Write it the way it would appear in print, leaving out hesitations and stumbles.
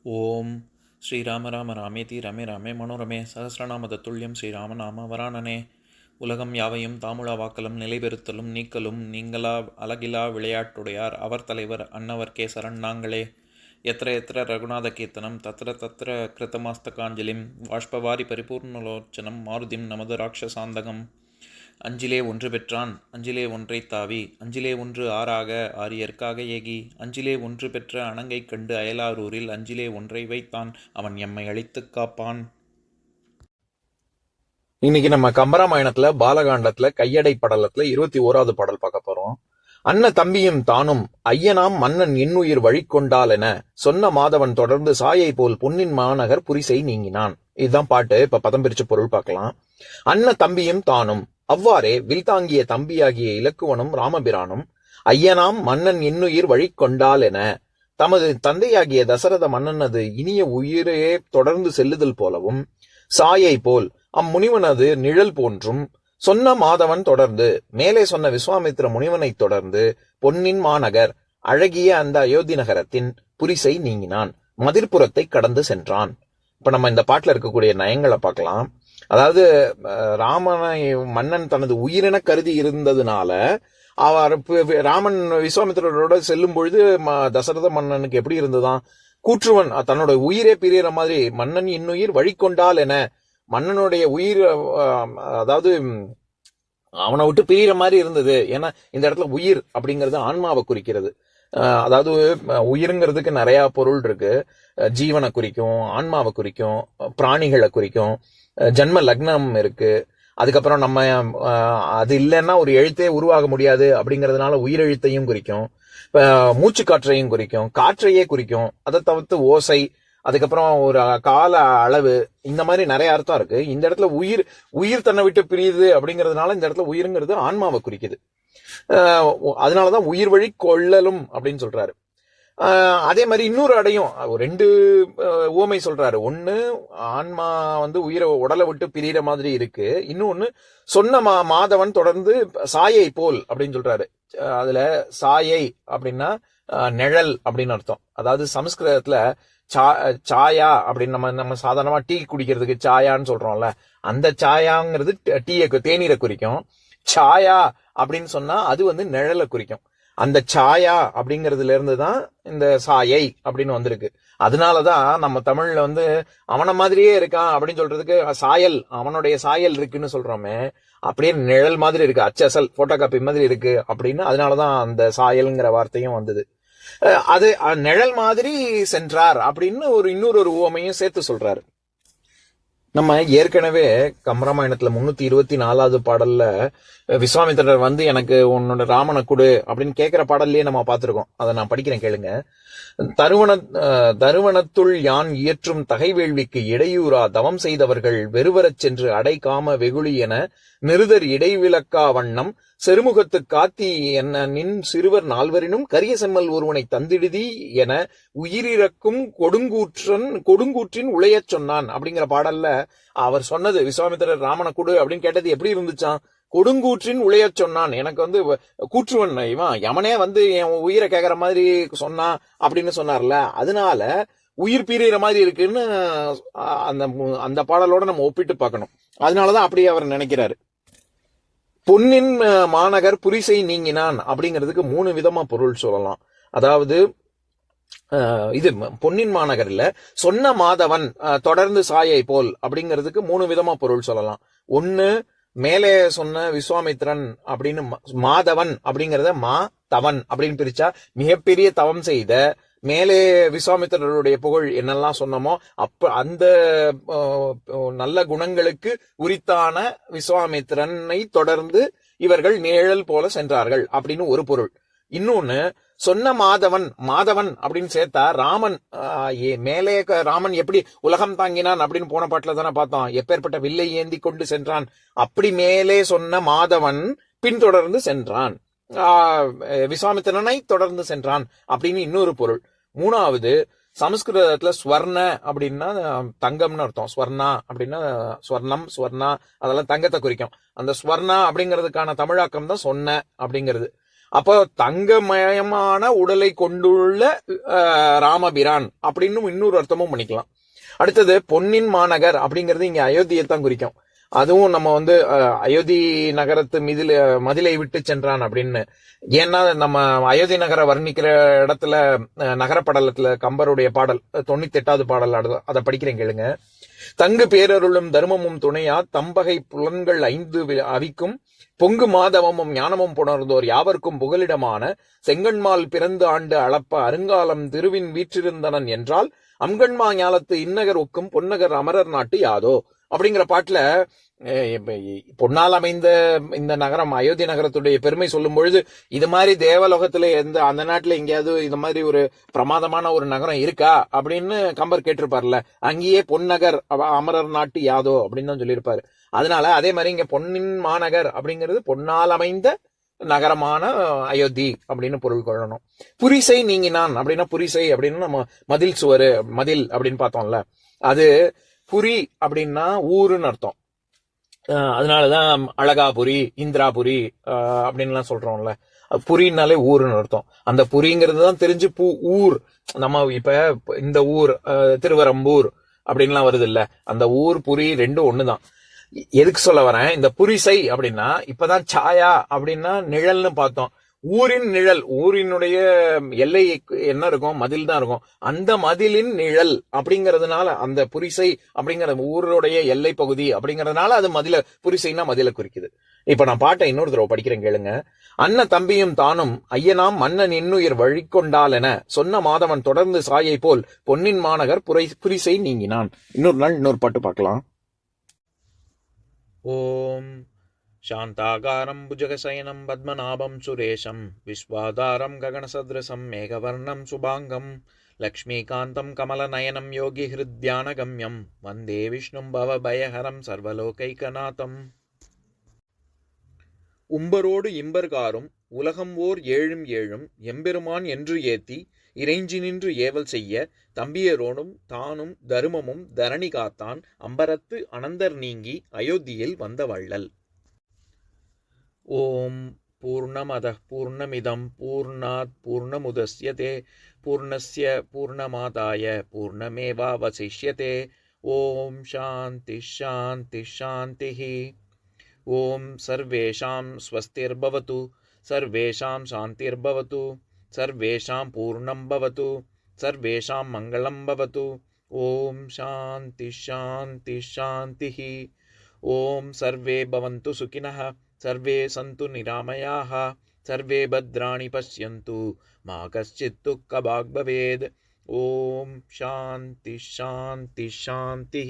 ஓம் ஸ்ரீராம ராம ராமேதி ரமே ராமே மனோரமே சகசிரநாம தத்துல்யம் ஸ்ரீராமநாம வராணனே. உலகம் யாவையும் தாமுழா வாக்கலும் நிலைபெறுத்தலும் நீக்கலும் நீங்களா அழகிலா விளையாட்டுடையார் அவர் தலைவர் அன்னவர் கேசரன் நாங்களே. எத்திர எத்திர ரகுநாத கீர்த்தனம் தத்திர தத்திர கிருத்தமாஸ்தகாஞ்சலிம் வாஷ்பவாரி பரிபூர்ணலோச்சனம் மாருதிம் நமது ராட்சசாந்தகம். அஞ்சிலே ஒன்று பெற்றான் அஞ்சிலே ஒன்றை தாவி அஞ்சிலே ஒன்று ஆறாக ஆரியர்க்காக ஏகி அஞ்சிலே ஒன்று பெற்ற அணங்கை கண்டு அயலாரூரில் அஞ்சிலே ஒன்றை வைத்தான் அவன் எம்மை அழித்துக் காப்பான். இன்னைக்கு நம்ம கம்பராமாயணத்துல பாலகாண்டத்துல கையடை படலத்துல 21வது பாடல் பார்க்க போறோம். அன்ன தம்பியும் தானும் ஐயனாம் மன்னன் இன்னுயிர் வழிகொண்டால் என சொன்ன மாதவன் தொடர்ந்து சாயை போல் பொன்னின் மாநகர் புரிசை நீங்கினான். இதுதான் பாட்டு. இப்ப பதம் பிரிச்சு பொருள் பார்க்கலாம். அன்ன தம்பியும் தானும், அவ்வாறே வில்தாங்கிய தம்பியாகிய இலக்குவனும் ராமபிரானும் ஐயனாம் மன்னன் இன்னுயிர் வழிகொண்டால் என தமது தந்தையாகிய தசரத மன்னனது இனிய உயிரே தொடர்ந்து செல்லுதல் போலவும் சாயை போல் அம்முனிவனது நிழல் போன்றும் சொன்ன மாதவன் தொடர்ந்து மேலே சொன்ன விஸ்வாமித்திர முனிவனை தொடர்ந்து பொன்னின் மாநகர் அழகிய அந்த அயோத்தி நகரத்தின் புரிசை நீங்கினான், மதிர்புறத்தை கடந்து சென்றான். இப்ப நம்ம இந்த பாட்டுல இருக்கக்கூடிய நயங்களை பார்க்கலாம். அதாவது ராமனை மன்னன் தனது உயிரென கருதி இருந்ததுனால அவர் ராமன் விஸ்வாமித்திரரோட செல்லும் பொழுது தசரத மன்னனுக்கு எப்படி இருந்ததுதான், கூற்றுவன் தன்னோட உயிரே பிரியற மாதிரி மன்னன் இன்னுயிர் வழிகொண்டால் என மன்னனுடைய உயிர் அதாவது அவனை விட்டு பிரியற மாதிரி இருந்தது. ஏன்னா இந்த இடத்துல உயிர் அப்படிங்கிறது ஆன்மாவை குறிக்கிறது. அதாவது உயிருங்கிறதுக்கு நிறைய பொருள் இருக்கு. ஜீவனை குறிக்கும், ஆன்மாவை குறிக்கும், பிராணிகளை குறிக்கும், ஜன்ம லக்னம் இருக்கு. அதுக்கப்புறம் நம்ம அது இல்லைன்னா ஒரு எழுத்தே உருவாக முடியாது அப்படிங்கிறதுனால உயிரெழுத்தையும் குறிக்கும், மூச்சு காற்றையும் குறிக்கும், காற்றையே குறிக்கும். அதை தவிர்த்து ஓசை, அதுக்கப்புறம் ஒரு கால அளவு, இந்த மாதிரி நிறைய அர்த்தம் இருக்கு. இந்த இடத்துல உயிர் தன்னை விட்டு பிரியுது அப்படிங்கிறதுனால இந்த இடத்துல உயிருங்கிறது ஆன்மாவை குறிக்குது. அதனாலதான் உயிர் வழி கொள்ளலும் அப்படின்னு சொல்றாரு. அதே மாதிரி இன்னொரு அடையும் ரெண்டு உவமை சொல்றாரு. ஒண்ணு ஆன்மா உயிரை உடலை விட்டு பிரியற மாதிரி இருக்கு. இன்னொன்னு சொன்ன மாதவன் தொடர்ந்து சாயை போல் அப்படின்னு சொல்றாரு. அதுல சாயை அப்படின்னா நிழல் அப்படின்னு அர்த்தம். அதாவது சமஸ்கிருதத்துல சாயா அப்படின்னு நம்ம சாதாரணமா டீ குடிக்கிறதுக்கு சாயான்னு சொல்றோம்ல, அந்த சாயாங்கிறது தேநீரை குறிக்கும். சாயா அப்படின்னு சொன்னா அது நிழலை குறிக்கும். அந்த சாயா அப்படிங்கிறதுல இருந்துதான் இந்த சாயை அப்படின்னு வந்திருக்கு. அதனாலதான் நம்ம தமிழ்ல அவன மாதிரியே இருக்கான் அப்படின்னு சொல்றதுக்கு சாயல், அவனுடைய சாயல் இருக்குன்னு சொல்றோமே, அப்படியே நிழல் மாதிரி இருக்கு, அச்சசல் போட்டோ காப்பி மாதிரி இருக்கு அப்படின்னு. அதனாலதான் அந்த சாயல்ங்கிற வார்த்தையும் வந்தது. அது நிழல் மாதிரி சென்றார் அப்படின்னு இன்னொரு உவமையும் சேர்த்து சொல்றாரு. நம்ம ஏற்கனவே கம்பராமாயணத்துல 324வது பாடல்ல விஸ்வாமித்திரர் எனக்கு உன்னோட ராமனை கொடு அப்படின்னு கேட்கிற பாடல்லையே நம்ம பார்த்திருக்கோம். அதை நான் படிக்கிறேன், கேளுங்க. தருவனத்துள் யான் இயற்றும் தகைவேள்விக்கு இடையூறா தவம் செய்தவர்கள் வெறுவரச் சென்று அடை காம வெகுளி என நிருதர் இடைவிலக்கா வண்ணம் செருமுகத்து காத்தி என்ன நின் சிறுவர் நால்வரினும் கரிய செம்மல் ஒருவனை தந்திடுதி என உயிரிறக்கும் கொடுங்கூற்றின் உளையச் சொன்னான் அப்படிங்கிற பாடல்ல அவர் சொன்னது, விஸ்வாமித்திரர் ராமனை கொடு அப்படின்னு கேட்டது எப்படி இருந்துச்சான்? கொடுங்கூற்றின் உளையச் சொன்னான். எனக்கு கூற்றுவன் இவன் யமனே என் உயிரை கேட்கற மாதிரி சொன்னா அப்படின்னு சொன்னார்ல, அதனால உயிர் பீறிற மாதிரி இருக்குன்னு அந்த பாடலோட நம்ம ஒப்பிட்டு பார்க்கணும். அதனாலதான் அப்படியே அவர் நினைக்கிறாரு. பொன்னின் மாநகர் புரிசை நீங்கினான் அப்படிங்கிறதுக்கு 3 விதமா பொருள் சொல்லலாம். அதாவது இது பொன்னின் மாநகர்ல சொன்ன மாதவன் தொடர்ந்து சாயை போல் அப்படிங்கிறதுக்கு 3 விதமா பொருள் சொல்லலாம். ஒண்ணு, மேலே சொன்ன விஸ்வாமித்திரன் அப்படின்னு மாதவன் அப்படிங்கிறத தவன் அப்படின்னு பிரிச்சா மிகப்பெரிய தவம் செய்த மேலே விஸ்வாமித்திரருடைய புகழ் என்னெல்லாம் சொன்னமோ அந்த நல்ல குணங்களுக்கு உரித்தான விஸ்வாமித்திரனை தொடர்ந்து இவர்கள் நிழல் போல சென்றார்கள் அப்படின்னு ஒரு பொருள். இன்னொன்னு, சொன்ன மாதவன் அப்படின்னு சேர்த்தா ராமன் மேலே ராமன் எப்படி உலகம் தாங்கினான் அப்படின்னு போன பாட்டுல தானே பார்த்தோம். எப்பேற்பட்ட வில்லை ஏந்தி கொண்டு சென்றான், அப்படி மேலே சொன்ன மாதவன் பின்தொடர்ந்து சென்றான், விஸ்வாமித்திரனை தொடர்ந்து சென்றான் அப்படின்னு இன்னொரு பொருள். மூணாவது, சமஸ்கிருதத்துல ஸ்வர்ண அப்படின்னா தங்கம்னு அர்த்தம். ஸ்வர்ணா அப்படின்னா ஸ்வர்ணா அதெல்லாம் தங்கத்தை குறிக்கும். அந்த ஸ்வர்ணா அப்படிங்கிறதுக்கான தமிழாக்கம் தான் சொன்ன அப்படிங்கிறது. அப்போ தங்கமயமான உடலை கொண்டுள்ள ராமபிரான் அப்படின்னு இன்னொரு அர்த்தமும் பண்ணிக்கலாம். அடுத்தது பொன்னின் மாநகர் அப்படிங்கிறது இங்க அயோத்தியை தான் குறிக்கும். அதுவும் நம்ம அயோத்தி நகரத்து மதிலை விட்டு சென்றான் அப்படின்னு. ஏன்னா நம்ம அயோத்தி நகரை வர்ணிக்கிற இடத்துல நகரப்படலத்துல கம்பருடைய பாடல் 98வது பாடல் அதை படிக்கிறேன் கேளுங்க. தங்கு பேரருளும் தர்மமும் துணையா தம்பகை புலன்கள் 5 அவிக்கும் பொங்கு மாதவமும் ஞானமும் புணர்ந்தோர் யாவர்க்கும் புகலிடமான செங்கண்மால் பிறந்து ஆண்டு அளப்ப அருங்காலம் திருவின் வீற்றிருந்தனன் என்றால் அம்கண்மா ஞாலத்து இன்னகர் ஒக்கும் பொன்னகர் அமரர் நாட்டு யாதோ அப்படிங்கிற பாட்டுல பொன்னால் அமைந்த இந்த நகரம் அயோத்தி நகரத்துடைய பெருமை சொல்லும் பொழுது இது மாதிரி தேவலோகத்துல அந்த நாட்டுல எங்கேயாவது இது மாதிரி ஒரு பிரமாதமான ஒரு நகரம் இருக்கா அப்படின்னு கம்பர் கேட்டிருப்பார்ல. அங்கேயே பொன்னகர் அமரர் நாட்டு யாதோ அப்படின்னு தான் சொல்லியிருப்பாரு. அதனால அதே மாதிரி இங்க பொன்னின் மாநகர் அப்படிங்கிறது பொன்னால் அமைந்த நகரமான அயோத்தி அப்படின்னு பொருள் கொள்ளணும். புரிசை நீங்கினான் அப்படின்னா புரிசை அப்படின்னு நம்ம மதில் சுவர் மதில் அப்படின்னு பார்த்தோம்ல, அது புரி அப்படின்னா ஊருன்னு அர்த்தம். அதனாலதான் அழகாபுரி இந்திராபுரி அப்படின்லாம் சொல்றோம்ல. புரினாலே ஊருன்னு அர்த்தம். அந்த புரிங்கிறது தான் தெரிஞ்சு ஊர். நம்ம இப்ப இந்த ஊர் திருவரம்பூர் அப்படின்லாம் வருது இல்ல, அந்த ஊர் புரி ரெண்டும் ஒண்ணுதான். எதுக்கு சொல்ல வரேன், இந்த புரிசை அப்படின்னா இப்பதான் சாயா அப்படின்னா நிழல்னு பார்த்தோம். ஊரின் நிழல், ஊரினுடைய எல்லை என்ன இருக்கும், மதில் தான் இருக்கும். அந்த மதிலின் நிழல் அப்படிங்கறதுனால அந்த புரிசை அப்படிங்கிற ஊருடைய எல்லை பகுதி அப்படிங்கறதுனால அது புரிசைன்னா மதில குறிக்குது. இப்ப நான் பாட்டை இன்னொரு தடவை படிக்கிறேன் கேளுங்க. அண்ணன் தம்பியும் தானும் ஐயனாம் மன்னன் இன்னுயிர் வழிகொண்டால் என சொன்ன மாதவன் தொடர்ந்து சாயை போல் பொன்னின் மாநகர் புரிசை நீங்கினான். இன்னொரு நாள் இன்னொரு பாட்டு பார்க்கலாம். ஓம் शान्ताकारं भुजगशयनं पद्मनाभं सुरेशं विश्वाधारं गगनसदृशं मेघवर्णं शुभाङ्गं लक्ष्मीकान्तं कमलनयनं योगिहृद्यानगम्यं वन्दे विष्णुं भवभयहरं सर्वलोकैकनाथम्. உம்பரோடு இம்பர்காரும் உலகம் ஓர் ஏழும் ஏழும் எம்பெருமான் என்று ஏத்தி இறைஞ்சி நின்று ஏவல் செய்ய தம்பியரோடும் தானும் தருமமும் தரணி காத்தான் அம்பரத்து அனந்தர் நீங்கி அயோத்தியில் வந்த வள்ளல். ஓம் பூர்ணமதः பூர்ணமிதம் பூர்ணாத் பூர்ணமுதஸ்யதே பூர்ணஸ்ய பூர்ணமாதாய பூர்ணமேவாவசிஷ்யதே. ஓம் சாந்தி சாந்தி சாந்திः. ஓம் சர்வேஷாம் ஸ்வஸ்திர்பவது சர்வேஷாம் சாந்திர்பவது சர்வேஷாம் பூர்ணம் பவது சர்வேஷாம் மங்களம் பவது. ஓம் சாந்தி சாந்தி சாந்திः. ஓம் சர்வே பவந்து சுகினः सर्वे सन्तु निरामयाः सर्वे भद्राणि पश्यन्तु मा कश्चित् दुःखभाग् भवेत्. ओम शांति शांति शांति.